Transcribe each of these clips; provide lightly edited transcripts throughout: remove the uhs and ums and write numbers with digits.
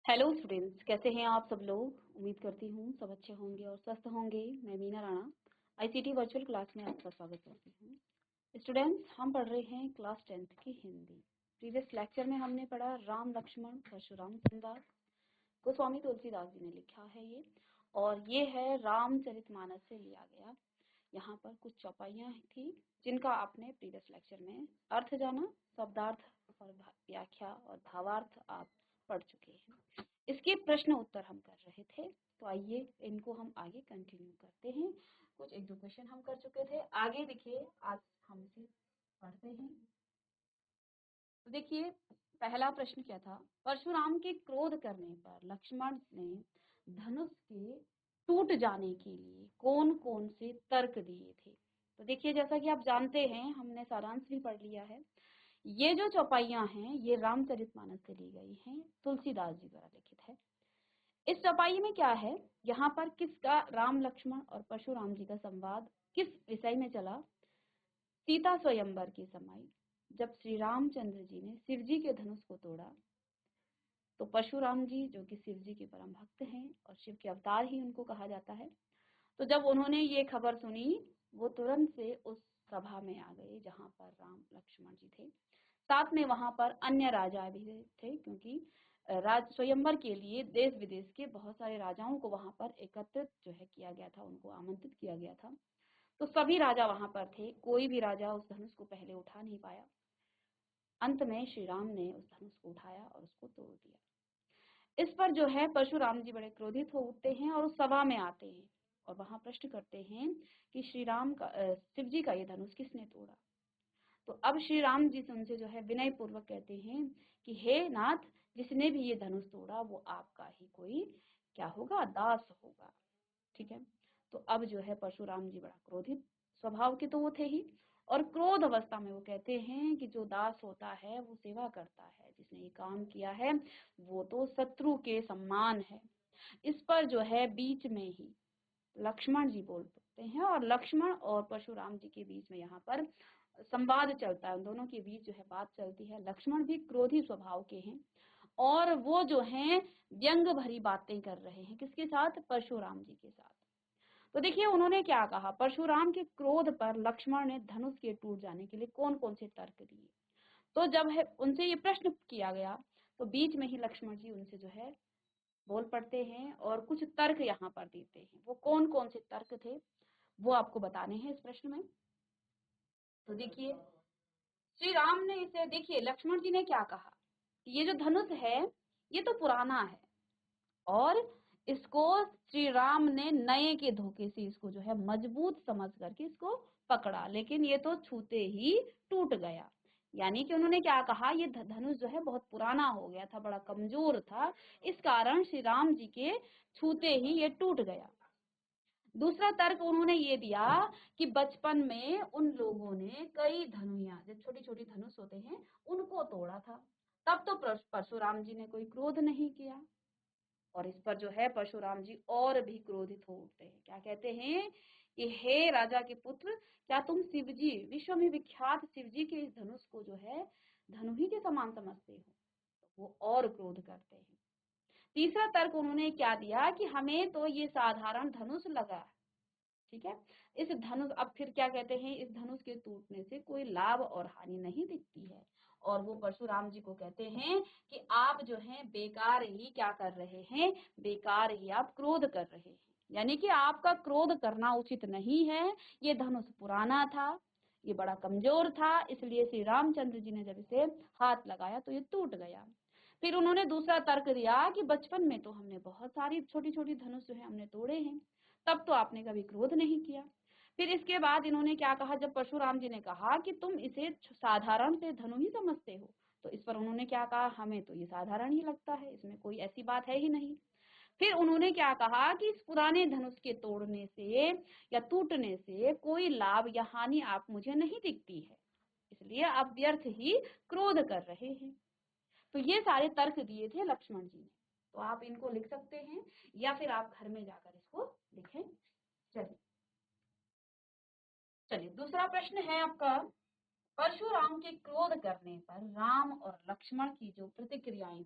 Hello students, कैसे हैं आप सब लोग। उम्मीद करती हूँ सब अच्छे होंगे और स्वस्थ होंगे। मैं Meena Rana ICT virtual class में आपका स्वागत करती हूँ। स्टूडेंट्स, हम पढ़ रहे हैं क्लास 10th की हिंदी। प्रीवियस लेक्चर में हमने पढ़ा राम लक्ष्मण परशुराम संवाद। गोस्वामी तुलसीदास जी ने लिखा है ये, और ये है रामचरितमानस से लिया गया। यहाँ पर कुछ चौपाइयाँ थी जिनका आपने प्रीवियस लेक्चर में अर्थ जाना, शब्दार्थ और व्याख्या और भावार्थ आप पढ़ चुके हैं। इसके प्रश्न उत्तर हम कर रहे थे, तो आइए इनको हम आगे कंटिन्यू करते हैं। कुछ एक दो क्वेश्चन हम कर चुके थे, आगे देखिए आज हम इसे पढ़ते हैं। तो देखिए पहला प्रश्न क्या था। परशुराम के क्रोध करने पर लक्ष्मण ने धनुष के टूट जाने के लिए कौन कौन से तर्क दिए थे। तो देखिए, जैसा कि आप जानते हैं, हमने सारांश भी पढ़ लिया है। ये जो चौपाइयां हैं ये रामचरितमानस से ली गई हैं, तुलसीदास जी द्वारा लिखित है। इस चौपाई में क्या है, यहाँ पर किसका, राम लक्ष्मण और परशुराम जी का संवाद किस विषय में चला। सीता स्वयंवर के समय जब श्री रामचंद्र जी ने शिव जी के धनुष को तोड़ा, तो परशुराम जी जो कि शिव जी के परम भक्त हैं और शिव के अवतार ही उनको कहा जाता है, तो जब उन्होंने ये खबर सुनी, वो तुरंत से उस सभा में आ गए जहां पर राम लक्ष्मण जी थे। साथ में वहां पर अन्य राजा भी थे, क्योंकि राज स्वयंवर के लिए देश विदेश के बहुत सारे राजाओं को वहां पर एकत्रित जो है किया गया था, उनको आमंत्रित किया गया था। तो सभी राजा वहां पर थे, कोई भी राजा उस धनुष को पहले उठा नहीं पाया। अंत में श्री राम ने उस धनुष को उठाया और उसको तोड़ दिया। इस पर जो है परशुराम जी बड़े क्रोधित हो उठते हैं और उस सभा में आते हैं और वहां प्रश्न करते हैं कि श्री राम का शिव जी का ये धनुष किसने तोड़ा। तो अब श्री राम जी से उनसे जो है विनय पूर्वक कहते हैं कि हे नाथ, जिसने भी ये धनुष तोड़ा वो आपका ही कोई क्या होगा, दास होगा। ठीक है। तो अब जो है परशुराम जी बड़ा क्रोधित स्वभाव के तो वो थे ही, और क्रोध अवस्था में वो कहते हैं कि जो दास होता है वो सेवा करता है, जिसने ये काम किया है वो तो शत्रु के समान है। इस पर जो है बीच में ही लक्ष्मण जी बोल पड़ते हैं, और लक्ष्मण और परशुराम जी के बीच में यहाँ पर संवाद चलता है, दोनों के बीच जो है बात चलती है। लक्ष्मण भी क्रोधी स्वभाव के हैं और वो जो हैं व्यंग भरी बातें कर रहे हैं, किसके साथ, परशुराम जी के साथ। तो देखिए उन्होंने क्या कहा, परशुराम के क्रोध पर लक्ष्मण ने धनुष के टूट जाने के लिए कौन कौन से तर्क दिए। तो जब है उनसे ये प्रश्न किया गया, तो बीच में ही लक्ष्मण जी उनसे जो है बोल पड़ते हैं और कुछ तर्क यहाँ पर देते हैं। वो कौन कौन से तर्क थे वो आपको बताने हैं इस प्रश्न में। तो देखिए श्री राम ने इसे, देखिए लक्ष्मण जी ने क्या कहा कि ये जो धनुष है ये तो पुराना है, और इसको श्री राम ने नए के धोखे से इसको जो है मजबूत समझ करके इसको पकड़ा, लेकिन ये तो छूते ही टूट गया। यानी कि उन्होंने क्या कहा, ये धनुष जो है बहुत पुराना हो गया था, बड़ा कमजोर था, इस कारण श्री राम जी के छूते ही ये टूट गया। दूसरा तर्क उन्होंने ये दिया कि बचपन में उन लोगों ने कई धनुया, जो छोटी छोटी धनुष होते हैं, उनको तोड़ा था, तब तो परशुराम जी ने कोई क्रोध नहीं किया। और इस पर जो है परशुराम जी और भी क्रोधित हो उठते हैं। क्या कहते हैं कि हे राजा के पुत्र, क्या तुम शिव जी, विश्व में विख्यात शिव जी के इस धनुष को जो है धनु ही के समान समझते हो। तो वो और क्रोध करते हैं। तीसरा तर्क उन्होंने क्या दिया कि हमें तो ये साधारण धनुष लगा, ठीक है, इस धनुष, अब फिर क्या कहते हैं, इस धनुष के टूटने से कोई लाभ और हानि नहीं दिखती है। और वो परशुराम जी को कहते हैं कि आप जो है बेकार ही क्या कर रहे हैं, बेकार ही आप क्रोध कर रहे हैं, यानी कि आपका क्रोध करना उचित नहीं है। ये धनुष पुराना था, ये बड़ा कमजोर था, इसलिए श्री रामचंद्र जी ने जब इसे हाथ लगाया तो ये टूट गया। फिर उन्होंने दूसरा तर्क दिया कि बचपन में तो हमने बहुत सारी छोटी छोटी धनुष जो है हमने तोड़े हैं, तब तो आपने कभी क्रोध नहीं किया। फिर इसके बाद इन्होंने क्या कहा, जब परशुराम जी ने कहा कि तुम इसे साधारण से धनु ही समझते हो, तो इस पर उन्होंने क्या कहा, हमें तो ये साधारण ही लगता है, इसमें कोई ऐसी बात है ही नहीं। फिर उन्होंने क्या कहा कि इस पुराने धनुष के तोड़ने से या टूटने से कोई लाभ या हानि आप मुझे नहीं दिखती है, इसलिए आप व्यर्थ ही क्रोध कर रहे हैं। तो ये सारे तर्क दिए थे लक्ष्मण जी ने। तो आप इनको लिख सकते हैं या फिर आप घर में जाकर इसको लिखें। चलिए चलिए दूसरा प्रश्न है आपका, परशुराम के क्रोध करने पर राम और लक्ष्मण की जो प्रतिक्रियाएं,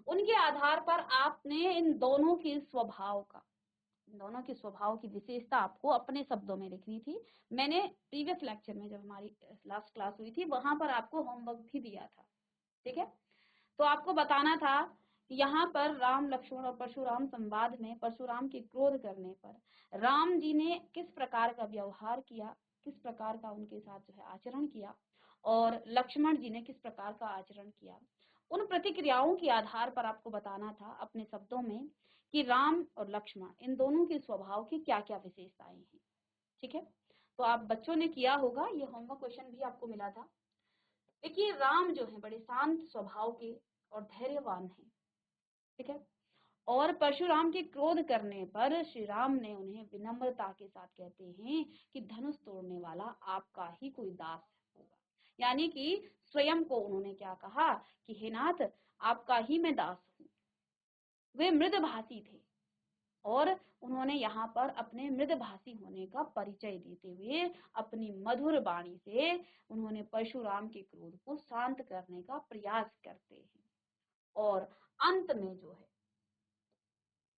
उनके आधार पर आपने इन दोनों के स्वभाव की विशेषता आपको अपने शब्दों में लिखनी थी। मैंने प्रीवियस लेक्चर में, जब हमारी लास्ट क्लास हुई थी, वहां पर आपको होमवर्क भी दिया था, ठीक है। तो आपको बताना था कि यहाँ पर राम, लक्ष्मण और परशुराम संवाद में परशुराम के क्रोध करने पर राम जी ने किस प्रकार का व्यवहार किया, किस प्रकार का उनके साथ जो है आचरण किया, और लक्ष्मण जी ने किस प्रकार का आचरण किया। उन प्रतिक्रियाओं के आधार पर आपको बताना था अपने शब्दों में कि राम और लक्ष्मण इन दोनों के स्वभाव की क्या क्या विशेषताएं हैं, ठीक है। तो आप बच्चों ने किया होगा, ये होमवर्क क्वेश्चन भी आपको मिला था। देखिए, राम जो है बड़े शांत स्वभाव के और धैर्यवान हैं, ठीक है। और परशुराम के क्रोध करने पर श्री राम ने उन्हें विनम्रता के साथ कहते हैं कि धनुष तोड़ने वाला आपका ही कोई दास होगा। यानी कि स्वयं को उन्होंने क्या कहा कि हे नाथ, आपका ही मैं दास हूँ। वे मृदभाषी थे और उन्होंने यहाँ पर अपने मृदभाषी होने का परिचय देते हुए अपनी मधुर वाणी से उन्होंने परशुराम के क्रोध को शांत करने का प्रयास करते हैं। और अंत में जो है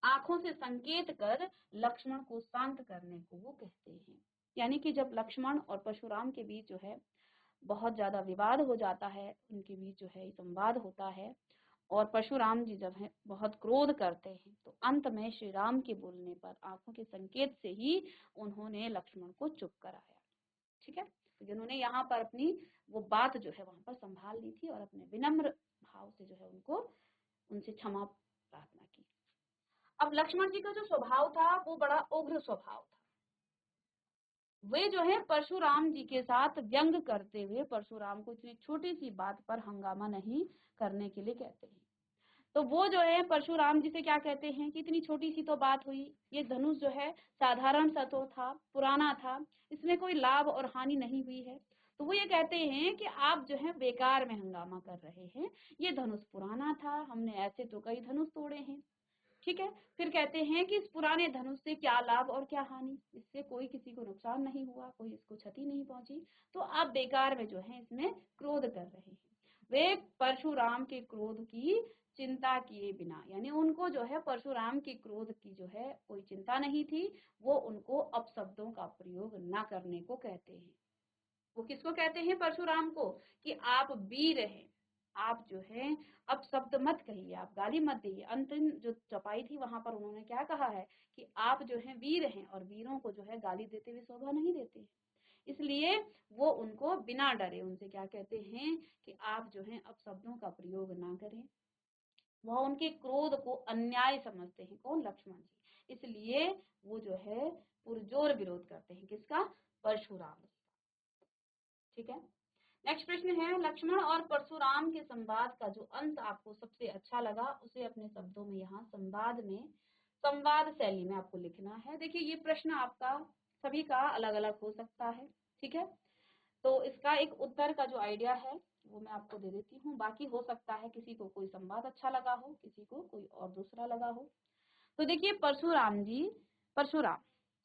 आंखों से संकेत कर लक्ष्मण को शांत करने को वो कहते हैं। यानी कि जब लक्ष्मण और परशुराम के बीच जो है बहुत ज्यादा विवाद हो जाता है, उनके बीच जो है संवाद होता है और परशुराम जी जब है बहुत क्रोध करते हैं, तो अंत में श्री राम के बोलने पर आंखों के संकेत से ही उन्होंने लक्ष्मण को चुप कराया, ठीक है। तो जिन्होंने यहाँ पर अपनी वो बात जो है वहां पर संभाल ली थी और अपने विनम्र भाव से जो है उनको उनसे क्षमा प्रार्थना की। अब लक्ष्मण जी का जो स्वभाव था वो बड़ा उग्र स्वभाव था। वे जो है परशुराम जी के साथ व्यंग करते हुए परशुराम को इतनी छोटी सी बात पर हंगामा नहीं करने के लिए कहते हैं। तो वो जो है परशुराम जी से क्या कहते हैं कि इतनी छोटी सी तो बात हुई, ये धनुष जो है साधारण सा तो था, पुराना था, इसमें कोई लाभ और हानि नहीं हुई है। तो वो ये कहते हैं कि आप जो है बेकार में हंगामा कर रहे हैं, ये धनुष पुराना था, हमने ऐसे तो कई धनुष तोड़े हैं, ठीक है। फिर कहते हैं कि इस पुराने धनुष से क्या लाभ और क्या हानि, इससे कोई किसी को नुकसान नहीं हुआ, कोई इसको क्षति नहीं पहुंची, तो आप बेकार में जो है इसमें क्रोध कर रहे हैं। वे परशुराम के क्रोध की चिंता किए बिना, यानी उनको जो है परशुराम के क्रोध की जो है कोई चिंता नहीं थी, वो उनको अपशब्दों का प्रयोग न करने को कहते हैं। वो किसको कहते हैं? परशुराम को, कि आप वीर हैं, आप जो है अब शब्द मत कहिए, आप गाली मत दीजिए। अंतिम जो चौपाई थी वहां पर उन्होंने क्या कहा है कि आप जो है वीर हैं और वीरों को जो है गाली देते हुए शोभा नहीं देते हैं। इसलिए वो उनको बिना डरे उनसे क्या कहते हैं कि आप जो है अब शब्दों का प्रयोग ना करें। वह उनके क्रोध को अन्याय समझते हैं, कौन? लक्ष्मण जी। इसलिए वो जो है पुरजोर विरोध करते हैं, किसका? परशुराम, ठीक है। नेक्स्ट प्रश्न है, लक्ष्मण और परशुराम के संवाद का जो अंत आपको सबसे अच्छा लगा उसे अपने शब्दों में यहाँ संवाद में, संवाद शैली में आपको लिखना है। देखिए, ये प्रश्न आपका सभी का अलग अलग हो सकता है, ठीक है। तो इसका एक उत्तर का जो आइडिया है वो मैं आपको दे देती हूँ। बाकी हो सकता है किसी को कोई संवाद अच्छा लगा हो, किसी को कोई और दूसरा लगा हो। तो देखिए, परशुराम,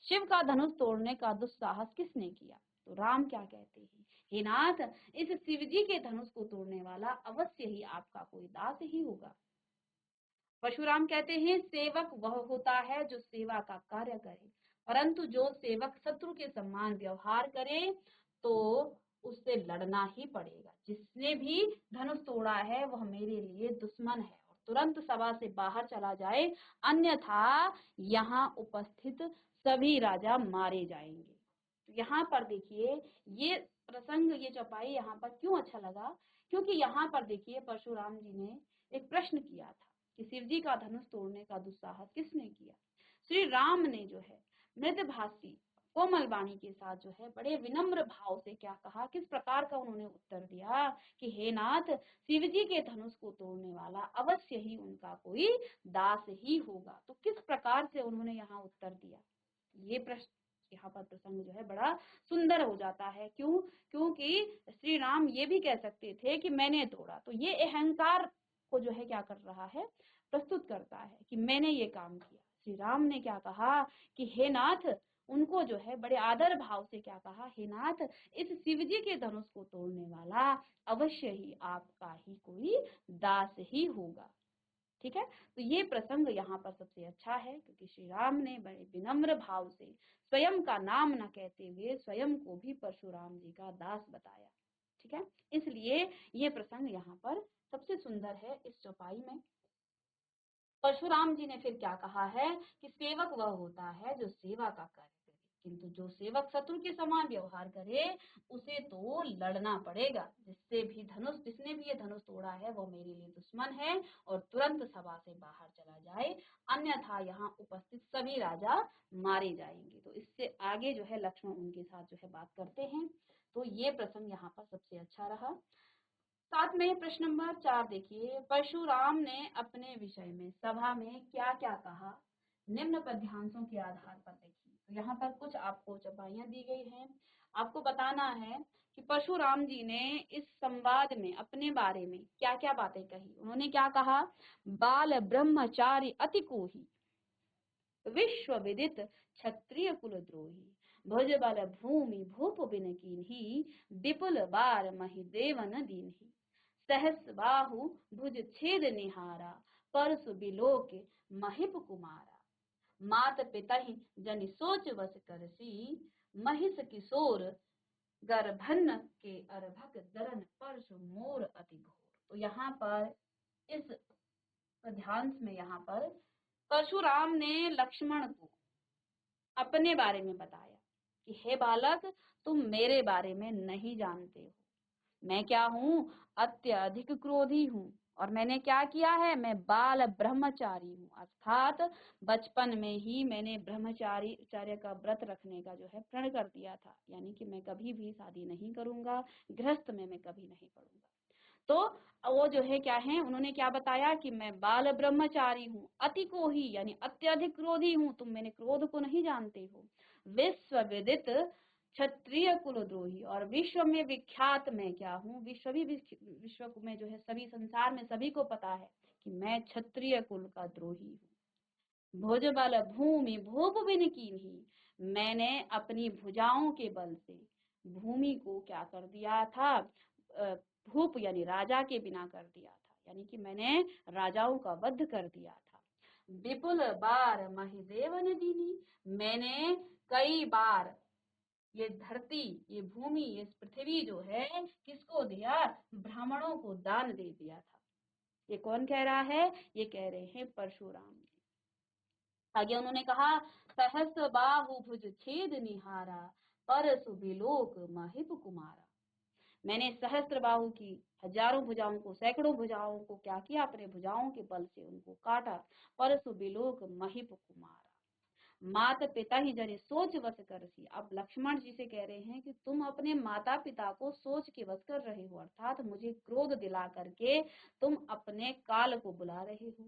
शिव का धनुष तोड़ने का दुस्साहस किसने किया? तो राम क्या कहते हैं? हे नाथ, इस शिव जी के धनुष को तोड़ने वाला अवश्य ही आपका कोई दास ही होगा। परशुराम कहते हैं, सेवक वह होता है जो सेवा का कार्य करे, परंतु जो सेवक शत्रु के समान व्यवहार करे तो उससे लड़ना ही पड़ेगा। जिसने भी धनुष तोड़ा है वह मेरे लिए दुश्मन है और तुरंत सभा से बाहर चला जाए, अन्यथा यहाँ उपस्थित सभी राजा मारे जाएंगे। तो यहाँ पर देखिए, ये प्रसंग, ये चौपाई यहाँ पर क्यों अच्छा लगा? क्योंकि यहाँ पर देखिए परशुराम जी ने एक प्रश्न किया था कि शिव जी का धनुष तोड़ने का दुस्साहस किसने किया? श्री राम ने जो है मृदभाषी कोमल वाणी के साथ जो है बड़े विनम्र भाव से क्या कहा, किस प्रकार का उन्होंने उत्तर दिया कि हे नाथ, शिव जी के धनुष को तोड़ने वाला अवश्य ही उनका कोई दास ही होगा। तो किस प्रकार से उन्होंने यहाँ उत्तर दिया, ये प्रश्न, यहाँ पर प्रसंग जो है बड़ा सुंदर हो जाता है। क्यों? क्योंकि श्री राम ये भी कह सकते थे कि मैंने तोड़ा, तो ये अहंकार को जो है क्या कर रहा है, प्रस्तुत करता है कि मैंने ये काम किया। श्री राम ने क्या कहा कि हे नाथ, उनको जो है बड़े आदर भाव से क्या कहा, हे नाथ, इस शिव जी के धनुष को तोड़ने वाला अवश्य ही आपका ही कोई दास ही होगा। ठीक है। तो ये प्रसंग यहाँ पर सबसे अच्छा है, क्योंकि श्री राम ने बड़े विनम्र भाव से स्वयं का नाम न कहते हुए स्वयं को भी परशुराम जी का दास बताया। ठीक है, इसलिए ये प्रसंग यहाँ पर सबसे सुंदर है इस चौपाई में। परशुराम जी ने फिर क्या कहा है कि सेवक वह होता है जो सेवा का कार्य करे, किंतु जो सेवक शत्रु के समान व्यवहार करे उसे तो लड़ना पड़ेगा। जिसने भी ये धनुष तोड़ा है वो मेरे लिए दुश्मन है और तुरंत सभा से बाहर चला जाए, अन्यथा यहाँ उपस्थित सभी राजा मारे जाएंगे। तो इससे आगे जो है लक्ष्मण उनके साथ जो है बात करते हैं। तो ये प्रसंग यहाँ पर सबसे अच्छा रहा। साथ में प्रश्न नंबर 4 देखिए, परशुराम ने अपने विषय में सभा में क्या क्या कहा, निम्न पद्यांशों के आधार पर देखिए। तो यहाँ पर कुछ आपको चौपाइयां दी गई हैं, आपको बताना है कि परशुराम जी ने इस संवाद में अपने बारे में क्या क्या बातें कही। उन्होंने क्या कहा, बाल ब्रह्मचारी अति कोही, विश्व विदित क्षत्रिय कुलद्रोही, भुज बल भूमि भूप बिन कीन्ही, विपुल बार महिदेव न दीन्ही, सहस बाहु भुज छेद निहारा, परसु बिलोक महिप कुमारा, मात पितहि जनि सोच वस करसी, महिष किशोर गर्भन के अर्भक दरन परसु मोर अति घोर। तो यहाँ पर इस ध्यान में यहाँ पर परशुराम ने लक्ष्मण को अपने बारे में बताया कि हे बालक, तुम मेरे बारे में नहीं जानते हो, मैं क्या हूँ, अत्यधिक क्रोधी हूँ, और मैंने क्या किया है, मैं बाल ब्रह्मचारी हूँ, अर्थात बचपन में ही मैंने ब्रह्मचार्य का व्रत रखने का जो है प्रण कर दिया था, यानी कि मैं कभी भी शादी नहीं करूंगा, गृहस्थ में मैं कभी नहीं पढ़ूंगा। तो वो जो है क्या है, उन्होंने क्या बताया कि मैं बाल ब्रह्मचारी हूँ, अति को ही यानी अत्यधिक क्रोधी हूँ, तुम मेरे क्रोध को नहीं जानते हो, विश्व विदित क्षत्रिय कुलद्रोही, और विश्व में विख्यात मैं क्या हूँ, विश्व में जो है सभी संसार में सभी को पता है कि मैं क्षत्रिय कुल का द्रोही हूँ। भुज बल भूमि भूप बिन कीन्ही, मैंने अपनी भुजाओं के बल से भूमि को क्या कर दिया था, भूप यानी राजा के बिना कर दिया था, यानी कि मैंने राजाओं का वध कर दिया था। विपुल बार महिदेव ने दीनी, मैंने कई बार ये धरती, ये भूमि, ये पृथ्वी जो है किसको दिया, ब्राह्मणों को दान दे दिया था। ये कौन कह रहा है, ये कह रहे हैं परशुराम जी। आगे उन्होंने कहा, सहस्र बाहु भुज छेद निहारा, परसु बिलोक महिप कुमारा, मैंने सहस्त्र बाहु की हजारों भुजाओं को, सैकड़ों भुजाओं को क्या किया, अपने भुजाओं के बल से उनको काटा, परसु बिलोक महिप कुमारा, माता पिता ही जने सोच वश करसी। अब लक्ष्मण जी से कह रहे हैं कि तुम अपने माता पिता को सोच के वश कर रहे हो, अर्थात मुझे क्रोध दिला करके तुम अपने काल को बुला रहे हो।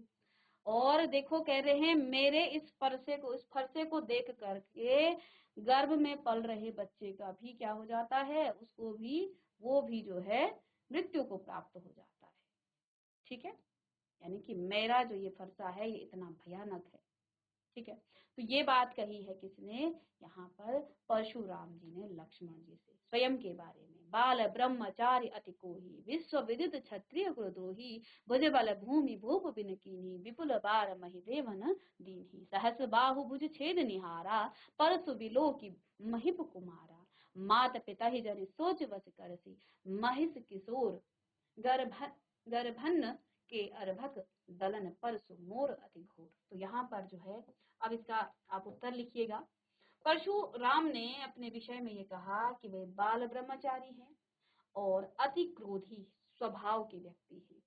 और देखो कह रहे हैं, मेरे इस फरसे को देख करके गर्भ में पल रहे बच्चे का भी क्या हो जाता है, उसको भी, वो भी जो है मृत्यु को प्राप्त हो जाता है। ठीक है, यानी कि मेरा जो ये फरसा है ये इतना भयानक है। ठीक है, तो ये बात कही है किसने, यहाँ पर परशुराम जी ने लक्ष्मण जी से स्वयं के बारे में। बाल ब्रह्मचारी अति कोही, विश्व विदित क्षत्रिय कुलद्रोही, भुज बल भूमि भूप बिन कीन्ही, विपुल बार महिदेवन दीन्ही, सहस बाहु भुज छेद निहारा, परसु बिलोकी महिप कुमारा, मात पिता ही जनि सोच वस करसी, महिष किशोर गर्भन के अर्भक दलन परसु मोर अति घोर। तो यहाँ पर जो है, अब इसका आप उत्तर लिखिएगा। परशुराम ने अपने विषय में ये कहा कि वे बाल ब्रह्मचारी हैं और अति क्रोधी स्वभाव के व्यक्ति हैं।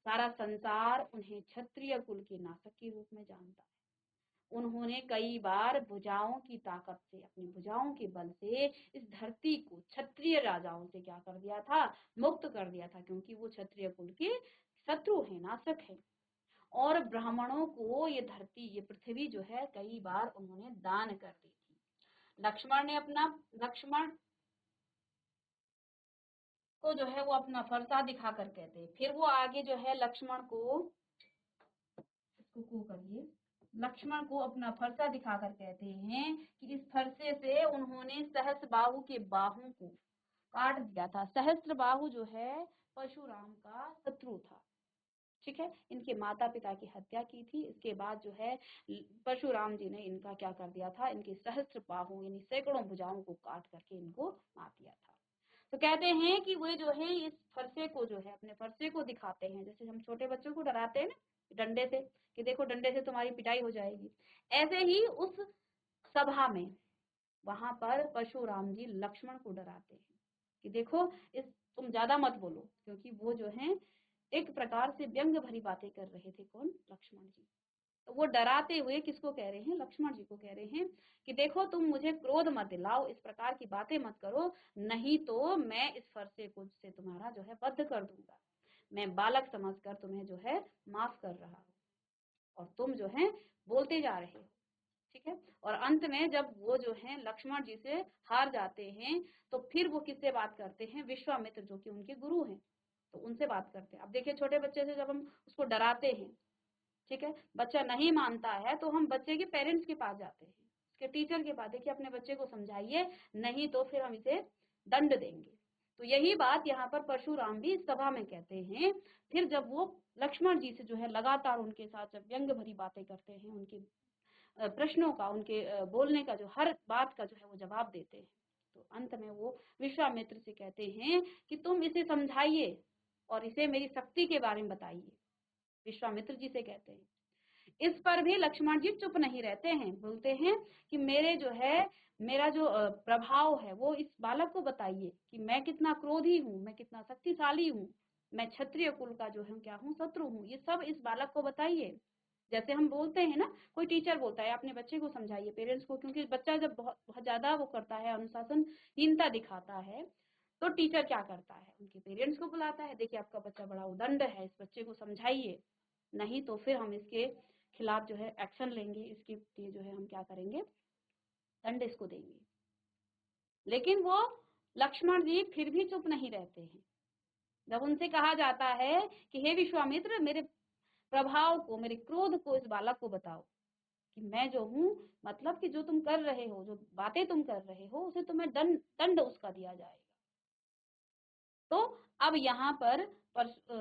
सारा संसार उन्हें क्षत्रिय कुल के नाशक के रूप में जानता है। उन्होंने कई बार भुजाओं की ताकत से, अपनी भुजाओं के बल से इस धरती को क्षत्रिय राजाओं से क्या कर दिया था, मुक्त कर दिया था, क्योंकि वो क्षत्रिय कुल के शत्रु हैं, नाशक हैं। और ब्राह्मणों को ये धरती, ये पृथ्वी जो है कई बार उन्होंने दान कर दी थी। लक्ष्मण को जो है वो अपना फरसा दिखाकर कहते हैं, फिर वो आगे जो है लक्ष्मण को करिए, लक्ष्मण को अपना फरसा दिखाकर कहते हैं कि इस फरसे से उन्होंने सहस्त्र बाहु के बाहों को काट दिया था। सहस्त्र बाहु जो है परशुराम का शत्रु था। ठीक है। इनके माता पिता की हत्या की थी। इसके बाद जो है परशुराम जी ने इनका क्या कर दिया था, इनके सहस्त्र बाहों यानी सैकड़ों भुजाओं को काट करके इनको मार दिया था। तो कहते हैं कि वे जो है इस फरसे को जो है अपने फरसे को दिखाते हैं, जैसे हम छोटे बच्चों को डराते हैं ना डंडे से, कि देखो डंडे से तुम्हारी पिटाई हो जाएगी, ऐसे ही उस सभा में वहां पर परशुराम जी लक्ष्मण को डराते हैं कि देखो इस तुम ज्यादा मत बोलो, क्योंकि वो जो है एक प्रकार से व्यंग भरी बातें कर रहे थे। कौन? लक्ष्मण जी। तो वो डराते हुए किसको कह रहे हैं? लक्ष्मण जी को कह रहे हैं कि देखो तुम मुझे क्रोध मत दिलाओ, इस प्रकार की बातें मत करो, नहीं तो मैं इस फरसे को से तुम्हारा जो है वध कर दूंगा। मैं बालक समझकर तुम्हें जो है माफ कर रहा हूँ और तुम जो है बोलते जा रहे हो। ठीक है। और अंत में जब वो जो है लक्ष्मण जी से हार जाते हैं तो फिर वो किससे बात करते हैं? विश्वामित्र जो कि उनके गुरु हैं, तो उनसे बात करते हैं। अब देखिए छोटे बच्चे से जब हम उसको डराते हैं, ठीक है, बच्चा नहीं मानता है तो हम बच्चे के पेरेंट्स के पास जाते हैं, उसके टीचर के पास, देखिए अपने बच्चे को समझाइए, नहीं तो फिर हम इसे दंड देंगे। तो यही बात यहाँ पर परशुराम भी इस सभा में कहते हैं। फिर जब वो लक्ष्मण जी से जो है लगातार उनके साथ जब व्यंग भरी बातें करते हैं, उनके प्रश्नों का, उनके बोलने का जो हर बात का जो है वो जवाब देते हैं, तो अंत में वो विश्वामित्र से कहते हैं कि तुम इसे समझाइए और इसे मेरी शक्ति के बारे में बताइए। विश्वामित्र जी से कहते हैं। इस पर भी लक्ष्मण जी चुप नहीं रहते हैं, बोलते हैं कि मेरे जो है मेरा जो प्रभाव है वो इस बालक को बताइए कि मैं कितना क्रोधी हूँ, मैं कितना शक्तिशाली हूँ, मैं क्षत्रिय कुल का जो है क्या हूँ, शत्रु हूँ, ये सब इस बालक को बताइए। जैसे हम बोलते हैं ना, कोई टीचर बोलता है अपने बच्चे को समझाइए, पेरेंट्स को, क्योंकि बच्चा जब बहुत बहुत ज्यादा वो करता है, अनुशासनहीनता दिखाता है, तो टीचर क्या करता है, उनके पेरेंट्स को बुलाता है, देखिए आपका बच्चा बड़ा उदंड है, इस बच्चे को समझाइए, नहीं तो फिर हम इसके खिलाफ जो है एक्शन लेंगे, इसके लिए जो है हम क्या करेंगे, दंड इसको देंगे। लेकिन वो लक्ष्मण जी फिर भी चुप नहीं रहते हैं। जब उनसे कहा जाता है कि हे विश्वामित्र, मेरे प्रभाव को, मेरे क्रोध को इस बालक को बताओ कि मैं जो हूँ, मतलब कि जो तुम कर रहे हो, जो बातें तुम कर रहे हो, उसे तुम्हें दंड उसका दिया जाएगा। तो अब यहाँ पर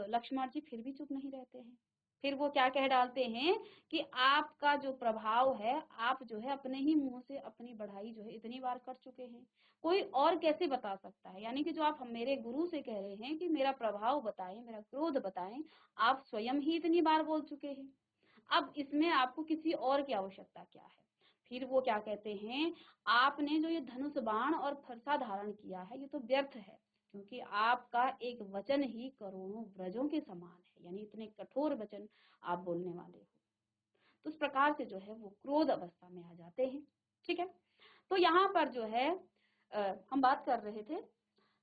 लक्ष्मण जी फिर भी चुप नहीं रहते हैं। फिर वो क्या कह डालते हैं कि आपका जो प्रभाव है, आप जो है अपने ही मुंह से अपनी बढ़ाई जो है इतनी बार कर चुके हैं, कोई और कैसे बता सकता है? यानी कि जो आप मेरे गुरु से कह रहे हैं कि मेरा प्रभाव बताएं, मेरा क्रोध बताएं, आप स्वयं ही इतनी बार बोल चुके हैं। अब इसमें आपको किसी और की आवश्यकता क्या है? फिर वो क्या कहते हैं, आपने जो ये धनुष बाण और फरसा धारण किया है, ये तो व्यर्थ है, क्योंकि आपका एक वचन ही करोड़ों व्रजों के समान है, यानी इतने कठोर वचन आप बोलने वाले हो। तो इस प्रकार से जो है वो क्रोध अवस्था में आ जाते हैं। ठीक है। तो यहाँ पर जो है हम बात कर रहे थे,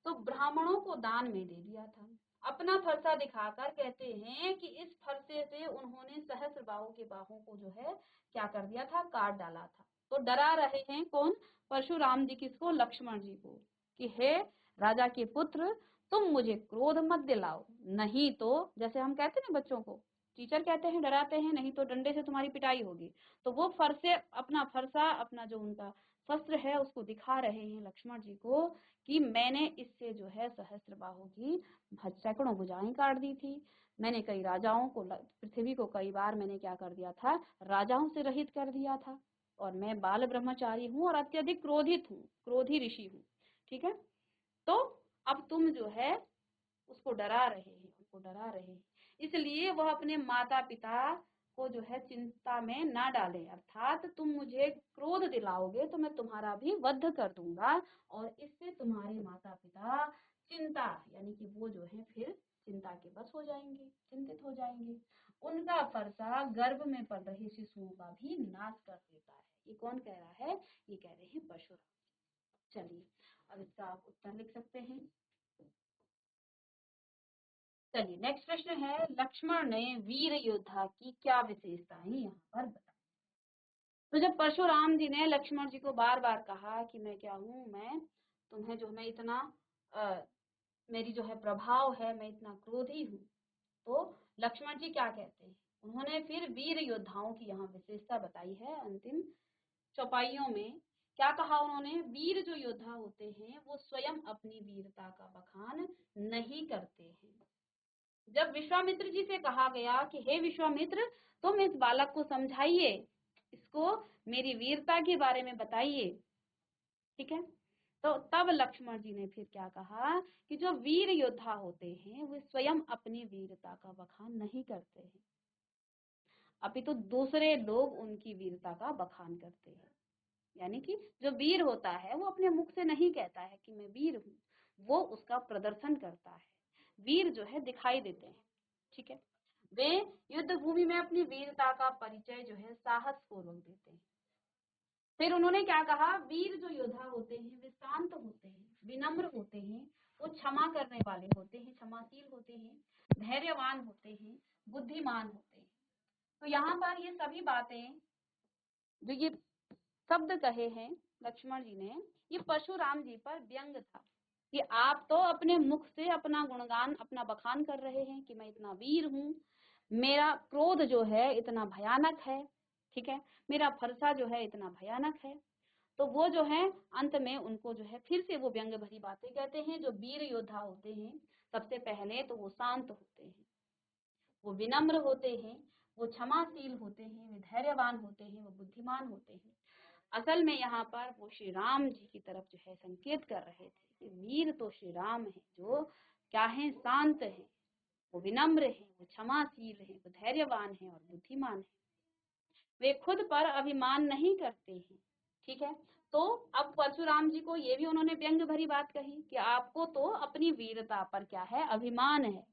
तो ब्राह्मणों को दान में दे दिया था। अपना फरसा दिखाकर कहते हैं कि इस फरसे से उन्होंने सहस्त्र बाहों के बाहों को जो है क्या कर दिया था, काट डाला था। तो डरा रहे हैं कौन? परशुराम जी किसको? लक्ष्मण जी को, कि हे राजा के पुत्र, तुम मुझे क्रोध मत दिलाओ, नहीं तो, जैसे हम कहते हैं बच्चों को, टीचर कहते हैं, डराते हैं, नहीं तो डंडे से तुम्हारी पिटाई होगी। तो वो फरसे, अपना फरसा, अपना जो उनका शस्त्र है उसको दिखा रहे हैं लक्ष्मण जी को कि मैंने इससे जो है सहस्त्र बाहों की सैकड़ों भुजाएं काट दी थी, मैंने कई राजाओं को, पृथ्वी को कई बार मैंने क्या कर दिया था, राजाओं से रहित कर दिया था, और मैं बाल ब्रह्मचारी हूँ और अत्यधिक क्रोधित हूँ, क्रोधी ऋषि हूँ। ठीक है। तो अब तुम जो है उसको डरा रहे हैं, उनको डरा रहे हैं, इसलिए वह अपने माता पिता को जो है चिंता में ना डाले, अर्थात तुम मुझे क्रोध दिलाओगे तो मैं तुम्हारा भी वध कर दूंगा, और इससे तुम्हारे माता पिता चिंता, यानी कि वो जो है फिर चिंता के बस हो जाएंगे, चिंतित हो जाएंगे। उनका फरसा गर्भ में पल रहे शिशुओं का भी नाश कर देता है। ये कौन कह रहा है? ये कह रहे हैं परशुराम। चलिए अब इसका आप उत्तर लिख सकते हैं। चलिए नेक्स्ट प्रश्न है, लक्ष्मण ने वीर योद्धा की क्या विशेषताएं यहाँ पर बताई? तो जब परशुराम जी ने लक्ष्मण जी को बार बार कहा कि मैं क्या हूँ, मैं तुम्हें जो मैं इतना मेरी जो है प्रभाव है, मैं इतना क्रोधी हूँ, तो लक्ष्मण जी क्या कहते हैं? उन्होंने फिर वीर योद्धाओं की यहाँ विशेषता बताई है। अंतिम चौपाइयों में क्या कहा उन्होंने? वीर जो योद्धा होते हैं वो स्वयं अपनी वीरता का बखान नहीं करते हैं, जब विश्वामित्र जी से कहा गया कि हे विश्वामित्र, तुम इस बालक को समझाइए, इसको मेरी वीरता के बारे में बताइए। ठीक है, तो तब लक्ष्मण जी ने फिर क्या कहा कि जो वीर योद्धा होते हैं वे स्वयं अपनी वीरता का बखान नहीं करते हैं, अपितु दूसरे लोग उनकी वीरता का बखान करते हैं। यानी कि जो वीर होता है वो अपने मुख से नहीं कहता है कि मैं वीर हूँ, वो उसका प्रदर्शन करता है। वीर जो है दिखाई देते हैं। ठीक है, वे युद्ध भूमि में अपनी वीरता का परिचय जो है साहस पूर्वक देते हैं। फिर उन्होंने क्या कहा, वीर जो योद्धा होते हैं वे शांत होते हैं, विनम्र होते हैं, वो क्षमा करने वाले होते हैं, क्षमाशील होते हैं, धैर्यवान होते हैं, बुद्धिमान होते हैं। तो यहाँ पर ये सभी बातें जो ये शब्द कहे हैं लक्ष्मण जी ने, ये परशुराम जी पर व्यंग था कि आप तो अपने मुख से अपना गुणगान, अपना बखान कर रहे हैं कि मैं इतना वीर हूँ, मेरा क्रोध जो है इतना भयानक है। ठीक है, मेरा फरसा जो है इतना भयानक है। तो वो जो है अंत में उनको जो है फिर से वो व्यंग भरी बातें कहते हैं। जो वीर योद्धा होते हैं सबसे पहले तो वो शांत होते हैं, वो विनम्र होते हैं, वो क्षमाशील होते हैं, वे धैर्यवान होते हैं, वो बुद्धिमान होते हैं। असल में यहाँ पर वो श्री राम जी की तरफ जो है संकेत कर रहे थे कि वीर तो श्री राम है, जो क्या है, शांत है, वो विनम्र है, वो क्षमाशील है, वो धैर्यवान है और बुद्धिमान है। वे खुद पर अभिमान नहीं करते हैं। ठीक है, तो अब परशुराम जी को ये भी उन्होंने व्यंग भरी बात कही कि आपको तो अपनी वीरता पर क्या है, अभिमान है।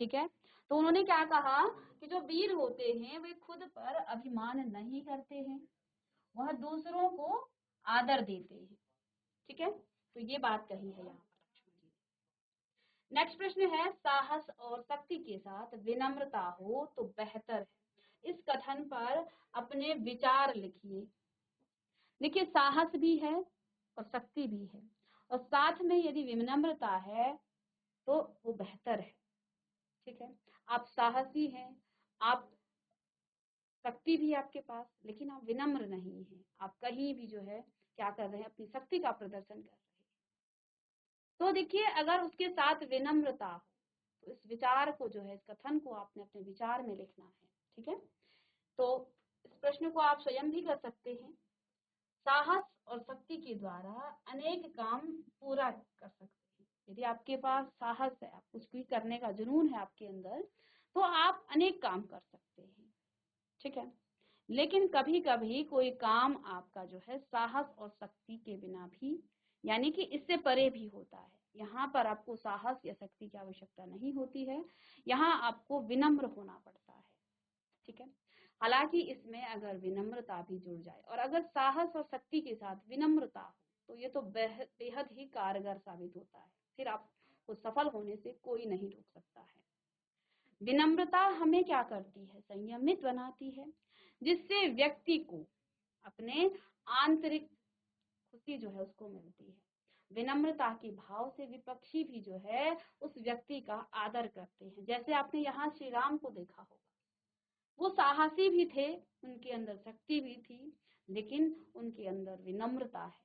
ठीक है, तो उन्होंने क्या कहा कि जो वीर होते हैं वे खुद पर अभिमान नहीं करते हैं, वह दूसरों को आदर देते हैं। ठीक है, तो ये बात कही है यहाँ पर लक्ष्मण जी। नेक्स्ट प्रश्न है, साहस और शक्ति के साथ विनम्रता हो तो बेहतर है। इस कथन पर अपने विचार लिखिए। देखिए, साहस भी है और शक्ति भी है, और साथ में यदि विनम्रता है तो वो बेहतर है। ठीक है, आप साहसी हैं, आप शक्ति भी आपके पास, लेकिन आप विनम्र नहीं हैं। आप कहीं भी जो है क्या कर रहे हैं, अपनी शक्ति का प्रदर्शन कर रहे हैं। तो देखिए, अगर उसके साथ विनम्रता हो तो इस विचार को जो है, इस कथन को आपने अपने विचार में लिखना है। ठीक है, तो इस प्रश्न को आप स्वयं भी कर सकते हैं। साहस और शक्ति के द्वारा अनेक काम पूरा कर सकते हैं। यदि आपके पास साहस है, आप कुछ भी करने का जुनून है आपके अंदर, तो आप अनेक काम कर सकते हैं। ठीक है, लेकिन कभी कभी कोई काम आपका जो है साहस और शक्ति के बिना भी, यानी कि इससे परे भी होता है। यहाँ पर आपको साहस या शक्ति की आवश्यकता नहीं होती है, यहाँ आपको विनम्र होना पड़ता है। ठीक है, हालांकि इसमें अगर विनम्रता भी जुड़ जाए और अगर साहस और शक्ति के साथ विनम्रता हो तो ये तो बेहद ही कारगर साबित होता है। फिर आपको सफल होने से कोई नहीं रोक सकता है। विनम्रता हमें क्या करती है, संयमित बनाती है, जिससे व्यक्ति को अपने आंतरिक खुशी जो है उसको मिलती है। विनम्रता के भाव से विपक्षी भी जो है उस व्यक्ति का आदर करते हैं। जैसे आपने यहाँ श्री राम को देखा होगा, वो साहसी भी थे, उनके अंदर शक्ति भी थी, लेकिन उनके अंदर विनम्रता है।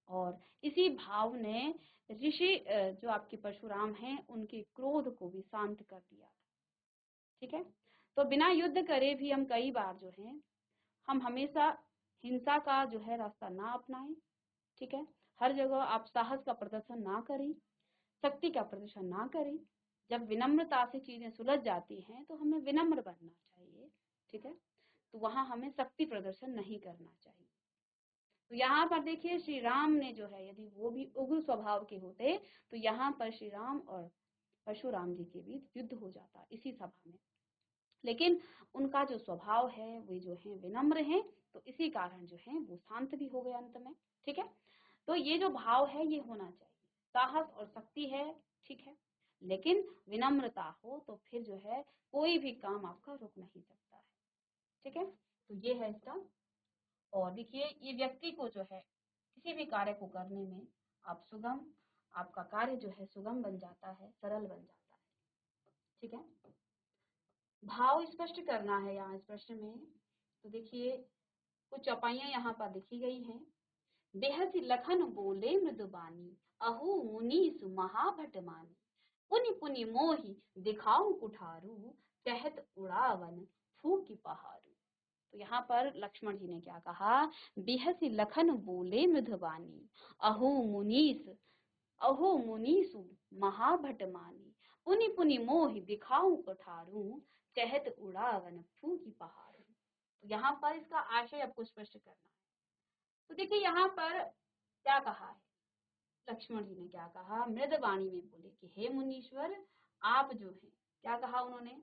और इसी भाव ने ऋषि जो आपके परशुराम हैं उनके क्रोध को भी शांत कर दिया था। ठीक है, तो बिना युद्ध करे भी हम कई बार जो है, हम हमेशा हिंसा का जो है रास्ता ना अपनाएं। ठीक है, हर जगह आप साहस का प्रदर्शन ना करें, शक्ति का प्रदर्शन ना करें। जब विनम्रता से चीजें सुलझ जाती हैं तो हमें विनम्र बनना चाहिए। ठीक है, तो वहां हमें शक्ति प्रदर्शन नहीं करना चाहिए। तो यहाँ पर देखिए, श्री राम ने जो है, यदि वो भी उग्र स्वभाव के होते तो यहाँ पर श्री राम और परशुराम जी के बीच युद्ध हो जाता इसी सभा में। लेकिन उनका जो स्वभाव है वे जो है विनम्र हैं, तो इसी कारण जो है वो शांत भी हो गए अंत में। ठीक है, तो ये जो भाव है ये होना चाहिए, साहस और शक्ति है, ठीक है, लेकिन विनम्रता हो तो फिर जो है कोई भी काम आपका रुक नहीं सकता है। ठीक है, तो ये है इसका। और देखिए, ये व्यक्ति को जो है किसी भी कार्य को करने में आप सुगम, आपका कार्य जो है सुगम बन जाता है, सरल बन जाता है। ठीक है, भाव स्पष्ट करना है यहाँ इस प्रश्न में। तो देखिए, कुछ चौपाइयां यहाँ पर लिखी गई हैं। बेहद लखन बोले मृदुबानी, अहू मुनि सुमहा भटमानी, पुनि पुनि मोहि दिखाऊं कुठारू, कहत उड़ावन फूकी पहाड़ू। तो यहाँ पर लक्ष्मण जी ने क्या कहा, बिहसी लखन बोले मृदुवानी, अहो मुनीस अहो मुनीसु महाभट मानी, पुनि पुनि मोहि दिखाऊं कुठारू, कहत उड़ावन फूकी पहाड़ू। तो यहाँ पर इसका आशय आपको स्पष्ट करना है। तो देखिए यहाँ पर क्या कहा है, लक्ष्मण जी ने क्या कहा, मृदवाणी में बोले कि हे मुनीश्वर, आप जो है, क्या कहा उन्होंने,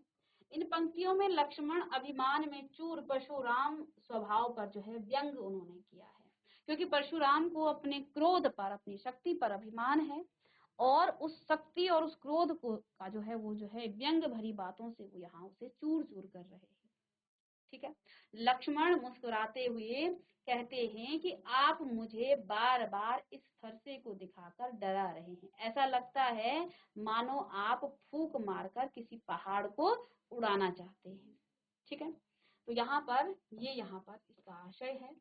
इन पंक्तियों में लक्ष्मण अभिमान में चूर परशुराम स्वभाव पर जो है व्यंग उन्होंने किया है, क्योंकि परशुराम को अपने क्रोध पर, अपनी शक्ति पर अभिमान है, और उस शक्ति और उस क्रोध को का जो है वो जो है व्यंग भरी बातों से वो यहाँ उसे चूर चूर कर रहे हैं। ठीक है, लक्ष्मण मुस्कुराते हुए कहते हैं कि आप मुझे बार बार इस फरसे को दिखाकर डरा रहे हैं, ऐसा लगता है मानो आप फूंक मारकर किसी पहाड़ को उड़ाना चाहते हैं। ठीक है, तो यहाँ पर इसका आशय है,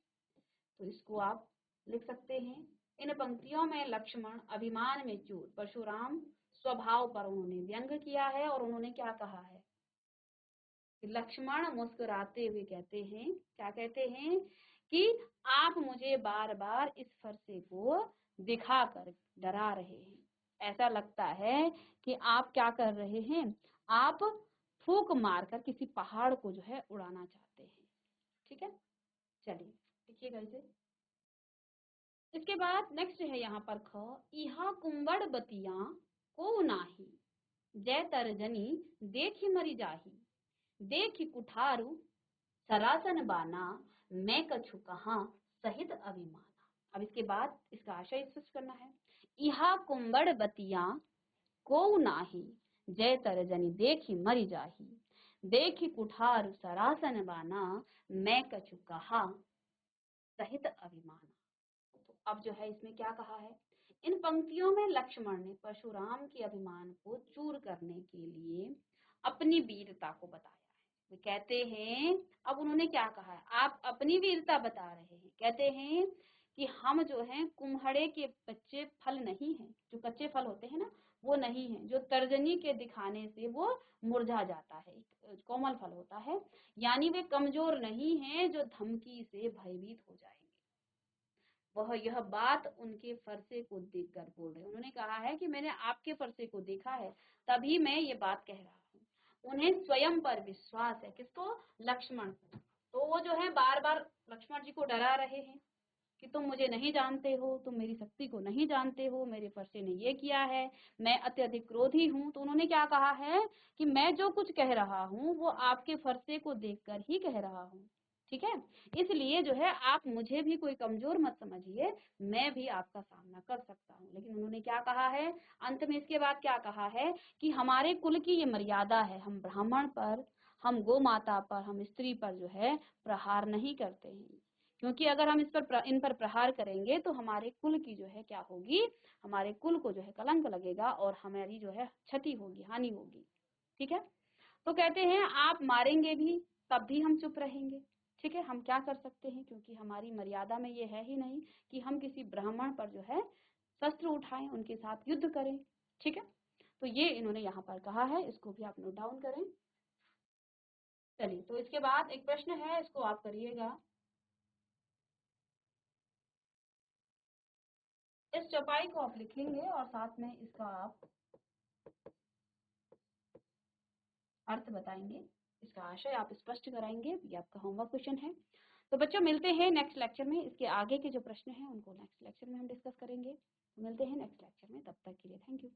तो इसको आप लिख सकते हैं। इन पंक्तियों में लक्ष्मण अभिमान में चूर परशुराम स्वभाव पर उन्होंने व्यंग किया है, और उन्होंने क्या कहा है, लक्ष्मण मुस्कुराते हुए कहते हैं, क्या कहते हैं कि आप मुझे बार बार इस फरसे को दिखाकर डरा रहे हैं, ऐसा लगता है कि आप क्या कर रहे हैं, आप फूंक मारकर किसी पहाड़ को जो है उड़ाना चाहते हैं। ठीक है, चलिए देखिएगा इसे। इसके बाद नेक्स्ट है यहाँ पर ख, इहा कुंबड़ बतिया को नाही, जय तरजनी देखी मरी जाही, देखी कुठारू सरासन बाना, मैं कछु कहाँ सहित अभिमाना। अब इसके बाद इसका आशय स्पष्ट करना है, इहा कुंबड़ बतिया को नाही, जय तरजनी देखी मरी जाही, देखी कुठार सरासन बाना, मैं कछु कहा सहित अभिमाना। तो अब जो है इसमें क्या कहा है, इन पंक्तियों में लक्ष्मण ने परशुराम के अभिमान को चूर करने के लिए अपनी वीरता को बताया है। वो कहते हैं, अब उन्होंने क्या कहा है, आप अपनी वीरता बता रहे हैं, कहते हैं कि हम जो हैं कुम्हड़े के कच्चे फल नहीं हैं, जो कच्चे फल होते हैं ना वो नहीं है, जो तर्जनी के दिखाने से वो मुरझा जाता है, कोमल फल होता है, यानी वे कमजोर नहीं है जो धमकी से भयभीत हो जाएंगे। वह यह बात उनके फरसे को देखकर बोल रहे हैं। उन्होंने कहा है कि मैंने आपके फरसे को देखा है, तभी मैं ये बात कह रहा हूँ। उन्हें स्वयं पर विश्वास है, किसको, लक्ष्मण को। तो वो जो है बार बार लक्ष्मण जी को डरा रहे हैं कि तुम मुझे नहीं जानते हो, तुम मेरी शक्ति को नहीं जानते हो, मेरे फरसे ने ये किया है, मैं अत्यधिक क्रोधी हूँ। तो उन्होंने क्या कहा है कि मैं जो कुछ कह रहा हूँ वो आपके फरसे को देखकर ही कह रहा हूँ। ठीक है, इसलिए जो है आप मुझे भी कोई कमजोर मत समझिए, मैं भी आपका सामना कर सकता हूँ। लेकिन उन्होंने क्या कहा है अंत में, इसके बाद क्या कहा है कि हमारे कुल की ये मर्यादा है, हम ब्राह्मण पर, हम गौ माता पर, हम स्त्री पर जो है प्रहार नहीं करते हैं, क्योंकि अगर हम इन पर प्रहार करेंगे तो हमारे कुल की जो है क्या होगी, हमारे कुल को जो है कलंक लगेगा और हमारी जो है क्षति होगी, हानि होगी। ठीक है, तो कहते हैं आप मारेंगे भी तब भी हम चुप रहेंगे। ठीक है, हम क्या कर सकते हैं, क्योंकि हमारी मर्यादा में ये है ही नहीं कि हम किसी ब्राह्मण पर जो है शस्त्र उठाएं, उनके साथ युद्ध करें। ठीक है, तो ये इन्होंने यहाँ पर कहा है, इसको भी आप नोट डाउन करें। चलिए, तो इसके बाद एक प्रश्न है, इसको आप करिएगा। इस चौपाई को आप लिखेंगे और साथ में इसका आप अर्थ बताएंगे, इसका आशय आप स्पष्ट कराएंगे, ये आपका होमवर्क क्वेश्चन है। तो बच्चों मिलते हैं नेक्स्ट लेक्चर में, इसके आगे के जो प्रश्न हैं उनको नेक्स्ट लेक्चर में हम डिस्कस करेंगे। मिलते हैं नेक्स्ट लेक्चर में, तब तक के लिए थैंक यू।